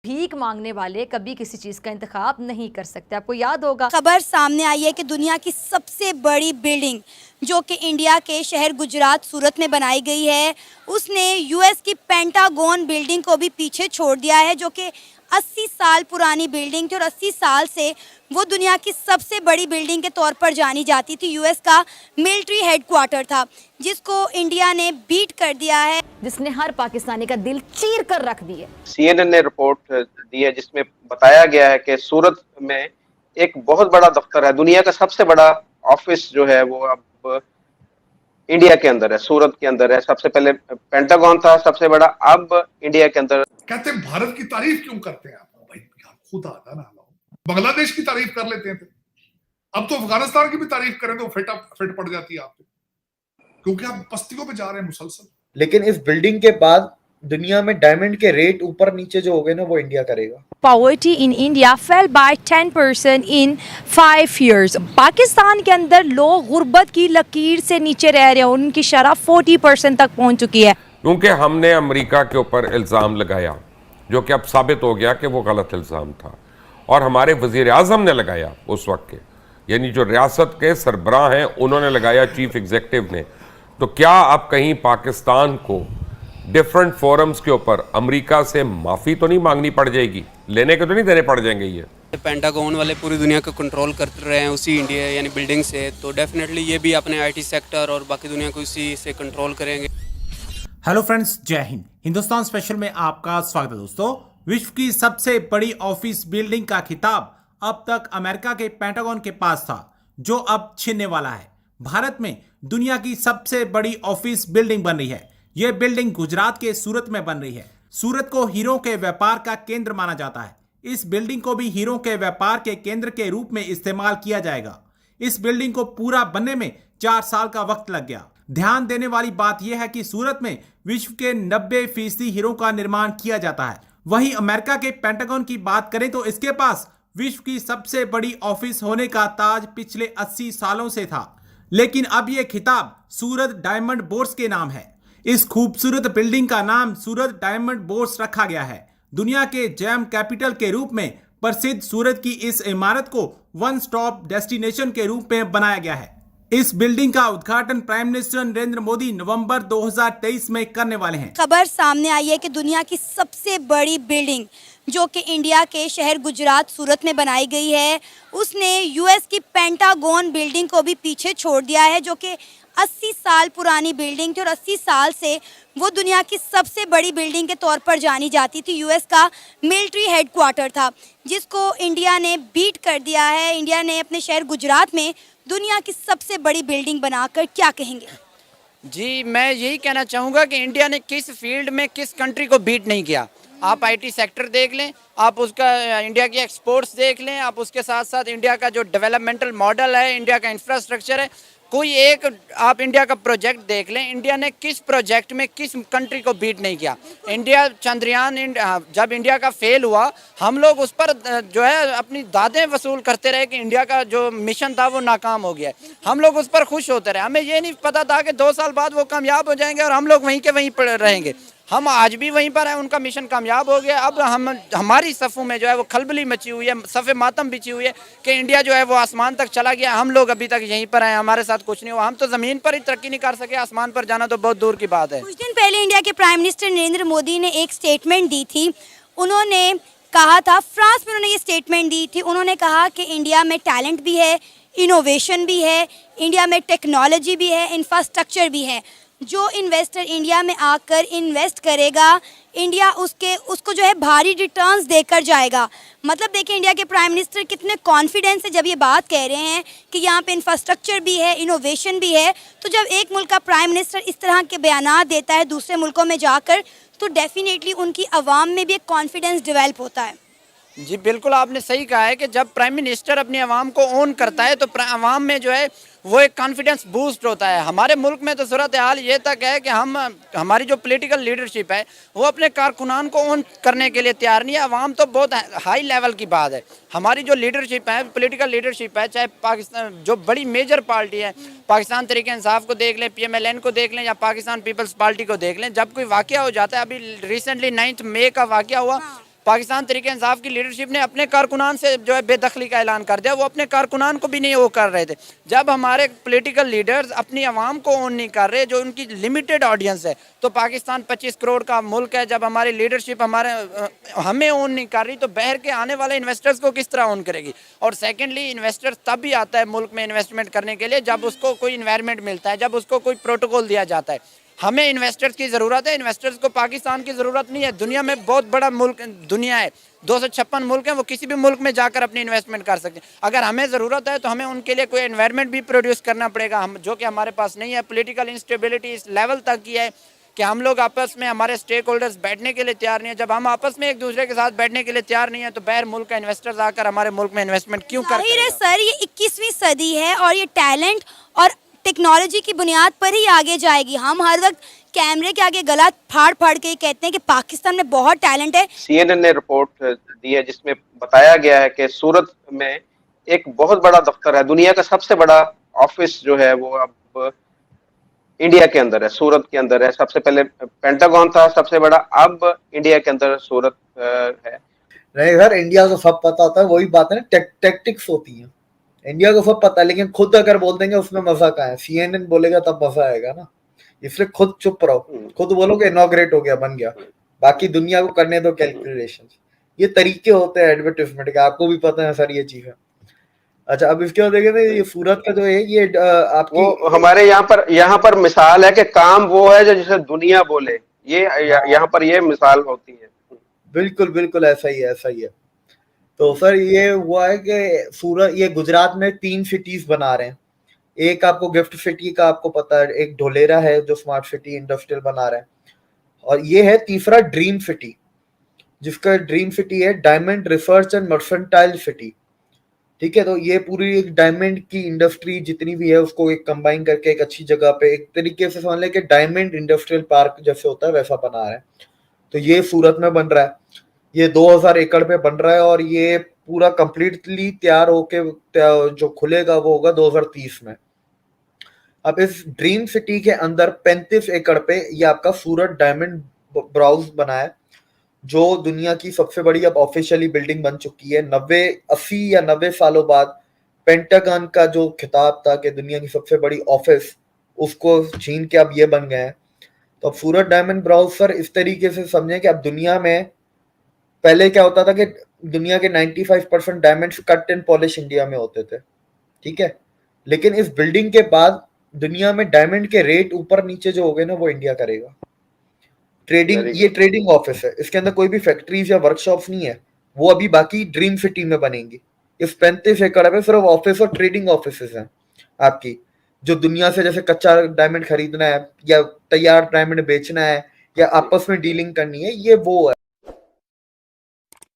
भीख मांगने वाले कभी किसी चीज़ का इंतखाब नहीं कर सकते। आपको याद होगा खबर सामने आई है कि दुनिया की सबसे बड़ी बिल्डिंग जो कि इंडिया के शहर गुजरात सूरत में बनाई गई है, उसने यूएस की पेंटागन बिल्डिंग को भी पीछे छोड़ दिया है, जो कि 80 साल पुरानी बिल्डिंग थी और 80 साल से वो दुनिया की सबसे बड़ी बिल्डिंग के तौर पर जानी जाती थी। यूएस का मिलिट्री हेडक्वार्टर था, जिसको इंडिया ने बीट कर दिया है, जिसने हर पाकिस्तानी का दिल चीर कर रख दिया। CNN ने रिपोर्ट दी है जिसमें बताया गया है कि सूरत में एक बहुत बड़ा दफ्तर है, दुनिया का सबसे बड़ा ऑफिस जो है वो अब इंडिया के अंदर है, सूरत के अंदर है। सबसे पहले पेंटागन था सबसे बड़ा, अब इंडिया के अंदर। कहते हैं भारत की तारीफ क्यों करते हैं आप? भाई खुद आता ना, बांग्लादेश की तारीफ कर लेते हैं, अब तो अफगानिस्तान की भी तारीफ करें तो फिट पड़ जाती है आप पे, क्योंकि आप बस्तियों पे जा रहे हैं मुसलसल। लेकिन इस बिल्डिंग के बाद दुनिया में डायमंड के रेट ऊपर नीचे जो हो गए ना, वो इंडिया करेगा। Poverty in India fell by 10% in 5 years. Pakistan के अंदर लोग गुर्बत की लकीर से नीचे रह रहे हैं, उनकी शरह 40% तक पहुंच चुकी है। क्योंकि हमने अमेरिका के ऊपर इल्ज़ाम लगाया, जो कि अब साबित हो गया कि वो गलत इल्ज़ाम था, और हमारे वज़ीर आज़म ने लगाया उस वक्त के, यानी जो रियासत के सरबराह हैं उन्होंने लगाया, चीफ एग्जीक्यूटिव ने। तो क्या अब कहीं पाकिस्तान को डिफरेंट फोरम्स के ऊपर अमेरिका से माफ़ी तो नहीं मांगनी पड़ जाएगी? लेने के तो नहीं देने पड़ जाएंगे? ये पेंटागन वाले पूरी दुनिया को कंट्रोल करते रहे हैं उसी इंडिया यानी बिल्डिंग से, तो डेफिनेटली ये भी अपने आईटी सेक्टर और बाकी दुनिया को उसी से कंट्रोल करेंगे। हेलो फ्रेंड्स, जय हिंद। हिंदुस्तान स्पेशल में आपका स्वागत है दोस्तों। विश्व की सबसे बड़ी ऑफिस बिल्डिंग का खिताब अब तक अमेरिका के पेंटागन के पास था, जो अब छिनने वाला है। भारत में दुनिया की सबसे बड़ी ऑफिस बिल्डिंग बन रही है। यह बिल्डिंग गुजरात के सूरत में बन रही है। सूरत को हीरों के व्यापार का केंद्र माना जाता है। इस बिल्डिंग को भी हीरों के व्यापार के केंद्र के रूप में इस्तेमाल किया जाएगा। इस बिल्डिंग को पूरा बनने में 4 साल का वक्त लग गया। ध्यान देने वाली बात यह है कि सूरत में विश्व के 90% हीरों का निर्माण किया जाता है। वहीं अमेरिका के पेंटागन की बात करें तो इसके पास विश्व की सबसे बड़ी ऑफिस होने का ताज पिछले 80 सालों से था, लेकिन अब यह खिताब सूरत डायमंड बोर्स के नाम है। इस खूबसूरत बिल्डिंग का नाम सूरत डायमंड बोर्स रखा गया है। दुनिया के जैम कैपिटल के रूप में प्रसिद्ध सूरत की इस इमारत को वन स्टॉप डेस्टिनेशन के रूप में बनाया गया है। इस बिल्डिंग का उद्घाटन प्राइम मिनिस्टर नरेंद्र मोदी नवंबर 2023 में करने वाले हैं। खबर सामने आई है कि दुनिया की सबसे बड़ी बिल्डिंग जो कि इंडिया के शहर गुजरात सूरत में बनाई गई है, उसने यूएस की पेंटागन बिल्डिंग को भी पीछे छोड़ दिया है, जो कि 80 साल पुरानी बिल्डिंग थी और 80 साल से वो दुनिया की सबसे बड़ी बिल्डिंग के तौर पर जानी जाती थी। यूएस का मिलिट्री हेडक्वार्टर था, जिसको इंडिया ने बीट कर दिया है। इंडिया ने अपने शहर गुजरात में दुनिया की सबसे बड़ी बिल्डिंग बनाकर क्या कहेंगे? जी, मैं यही कहना चाहूँगा कि इंडिया ने किस फील्ड में किस कंट्री को बीट नहीं किया। आप आईटी सेक्टर देख लें, आप उसका इंडिया की एक्सपोर्ट्स देख लें, आप उसके साथ साथ इंडिया का जो डेवलपमेंटल मॉडल है, इंडिया का इंफ्रास्ट्रक्चर है, कोई एक आप इंडिया का प्रोजेक्ट देख लें, इंडिया ने किस प्रोजेक्ट में किस कंट्री को बीट नहीं किया। इंडिया चंद्रयान जब इंडिया का फेल हुआ, हम लोग उस पर जो है अपनी दादें वसूल करते रहे कि इंडिया का जो मिशन था वो नाकाम हो गया। हम लोग उस पर खुश होते रहे। हमें ये नहीं पता था कि 2 साल बाद वो कामयाब हो जाएंगे और हम लोग वहीं के वहीं पर रहेंगे। हम आज भी वहीं पर हैं, उनका मिशन कामयाब हो गया। अब हमारी सफ़ों में जो है वो खलबली मची हुई है, सफ़े मातम बिछी हुई है कि इंडिया जो है वो आसमान तक चला गया। हम लोग अभी तक यहीं पर हैं, हमारे साथ कुछ नहीं हुआ। हम तो ज़मीन पर ही तरक्की नहीं कर सके, आसमान पर जाना तो बहुत दूर की बात है। कुछ दिन पहले इंडिया के प्राइम मिनिस्टर नरेंद्र मोदी ने एक स्टेटमेंट दी थी। उन्होंने कहा था, फ्रांस में उन्होंने ये स्टेटमेंट दी थी, उन्होंने कहा कि इंडिया में टैलेंट भी है, इनोवेशन भी है, इंडिया में टेक्नोलॉजी भी है, इंफ्रास्ट्रक्चर भी है। जो इन्वेस्टर इंडिया में आकर इन्वेस्ट करेगा, इंडिया उसको जो है भारी रिटर्न्स देकर जाएगा। मतलब देखिए इंडिया के प्राइम मिनिस्टर कितने कॉन्फिडेंस से जब ये बात कह रहे हैं कि यहाँ पे इंफ्रास्ट्रक्चर भी है, इनोवेशन भी है। तो जब एक मुल्क का प्राइम मिनिस्टर इस तरह के बयानात देता है दूसरे मुल्कों में जाकर, तो डेफिनेटली उनकी आवाम में भी एक कॉन्फिडेंस डेवलप होता है। जी बिल्कुल, आपने सही कहा है कि जब प्राइम मिनिस्टर अपनी आवाम को ओन करता है तो आवाम में जो है वो एक कॉन्फिडेंस बूस्ट होता है। हमारे मुल्क में तो सूरत हाल ये तक है कि हमारी जो पॉलिटिकल लीडरशिप है वो अपने कारकुनान को ओन करने के लिए तैयार नहीं है। आवाम तो बहुत हाई लेवल की बात है। हमारी जो लीडरशिप है, पॉलिटिकल लीडरशिप है, चाहे पाकिस्तान जो बड़ी मेजर पार्टी है, पाकिस्तान तहरीक इंसाफ को देख लें, PMLN को देख लें या पाकिस्तान पीपल्स पार्टी को देख लें, जब कोई वाक़या हो जाता है, अभी रिसेंटली 9 मई का वाक़या हुआ, पाकिस्तान तरीके इंसाफ की लीडरशिप ने अपने कारकुनान से जो है बेदखली का ऐलान कर दिया। वो अपने कारकुनान को भी नहीं वो कर रहे थे। जब हमारे पॉलिटिकल लीडर्स अपनी आवाम को ओन नहीं कर रहे, जो उनकी लिमिटेड ऑडियंस है, तो पाकिस्तान 25 करोड़ का मुल्क है, जब हमारी लीडरशिप हमें ओन नहीं कर रही तो बाहर के आने वाले इन्वेस्टर्स को किस तरह ओन करेगी। और सेकेंडली, इन्वेस्टर्स तब भी आता है मुल्क में इन्वेस्टमेंट करने के लिए जब उसको कोई इन्वायरमेंट मिलता है, जब उसको कोई प्रोटोकॉल दिया जाता है। हमें इन्वेस्टर्स की ज़रूरत है, इन्वेस्टर्स को पाकिस्तान की ज़रूरत नहीं है। दुनिया में बहुत बड़ा मुल्क दुनिया है, 256 मुल्क हैं, वो किसी भी मुल्क में जाकर अपनी इन्वेस्टमेंट कर सकते हैं। अगर हमें ज़रूरत है तो हमें उनके लिए कोई एनवायरनमेंट भी प्रोड्यूस करना पड़ेगा, हम जो कि हमारे पास नहीं है। पॉलिटिकल इंस्टेबिलिटी इस लेवल तक की है कि हम लोग आपस में, हमारे स्टेक होल्डर्स बैठने के लिए तैयार नहीं है। जब हम आपस में एक दूसरे के साथ बैठने के लिए तैयार नहीं है तो बाहर मुल्क का इन्वेस्टर्स आकर हमारे मुल्क में इन्वेस्टमेंट क्यों कर जाहिर है सर, ये 21वीं सदी है और ये टैलेंट और टेक्नोलॉजी की बुनियाद पर ही आगे जाएगी। हम हर वक्त कैमरे के आगे गला फाड़ फाड़ के कहते हैं कि पाकिस्तान में बहुत टैलेंट है। CNN ने रिपोर्ट दी है जिसमें बताया गया है कि सूरत में एक बहुत बड़ा दफ्तर है, दुनिया का सबसे बड़ा ऑफिस जो है वो अब इंडिया के अंदर है, सूरत के अंदर है। सबसे पहले पेंटागन था सबसे बड़ा, अब इंडिया के अंदर सूरत है। नहीं सर, इंडिया को सब पता होता है, वही बात है ना, टैक्टिक्स होती है। इंडिया को सब पता है, लेकिन खुद अगर बोल देंगे उसमें मजा कहाँ है। CNN बोलेगा तब मजा आएगा ना, इसलिए खुद चुप रहो, खुद बोलो कि इनॉग्रेट हो गया, बन गया, बाकी दुनिया को करने दो कैलकुलेशन। ये तरीके होते हैं एडवर्टाइजमेंट के, आपको भी पता है सर ये चीज है। अच्छा, अब इसके बाद देखें ना, ये सूरत का जो है ये आपकी वो हमारे यहाँ पर मिसाल है कि काम वो है जो जिसे दुनिया बोले, ये यहाँ पर ये मिसाल होती है। बिल्कुल बिल्कुल ऐसा ही है, ऐसा ही है। तो सर ये हुआ है कि सूरत, ये गुजरात में 3 सिटीज बना रहे हैं। एक आपको गिफ्ट सिटी का आपको पता है, एक ढोलेरा है जो स्मार्ट सिटी इंडस्ट्रियल बना रहे हैं, और ये है तीसरा ड्रीम सिटी, जिसका ड्रीम सिटी है diamond research and mercantile city. ठीक है, तो ये पूरी एक डायमंड की इंडस्ट्री जितनी भी है उसको एक कंबाइन करके एक अच्छी जगह पे, एक तरीके से समझ लें कि डायमंड इंडस्ट्रियल पार्क जैसे होता है वैसा बना रहे हैं। तो ये सूरत में बन रहा है, ये 2000 एकड़ पे बन रहा है, और ये पूरा कंप्लीटली तैयार होके जो खुलेगा वो होगा 2030 में। अब इस ड्रीम सिटी के अंदर 35 एकड़ पे ये आपका सूरत डायमंड ब्राउज बना है, जो दुनिया की सबसे बड़ी अब ऑफिशियली बिल्डिंग बन चुकी है। 80 या 90 सालों बाद पेंटागन का जो खिताब था कि दुनिया की सबसे बड़ी ऑफिस, उसको छीन के अब ये बन गए हैं। तो अब सूरत डायमंड ब्राउज सर इस तरीके से समझें कि अब दुनिया में पहले क्या होता था कि दुनिया के 95% diamonds cut and polish India में होते थे, ठीक है, लेकिन इस बिल्डिंग के बाद दुनिया में डायमंड के रेट ऊपर नीचे जो हो गए ना वो इंडिया करेगा। ट्रेडिंग, ये ट्रेडिंग ऑफिस है, इसके अंदर कोई भी फैक्ट्रीज या वर्कशॉप्स नहीं है, वो अभी बाकी ड्रीम सिटी में बनेंगी। इस 35 एकड़ में सिर्फ ऑफिस और ट्रेडिंग ऑफिस हैं आपकी, जो दुनिया से जैसे कच्चा डायमंड खरीदना है या तैयार डायमंड बेचना है या आपस में डीलिंग करनी है, ये वो है।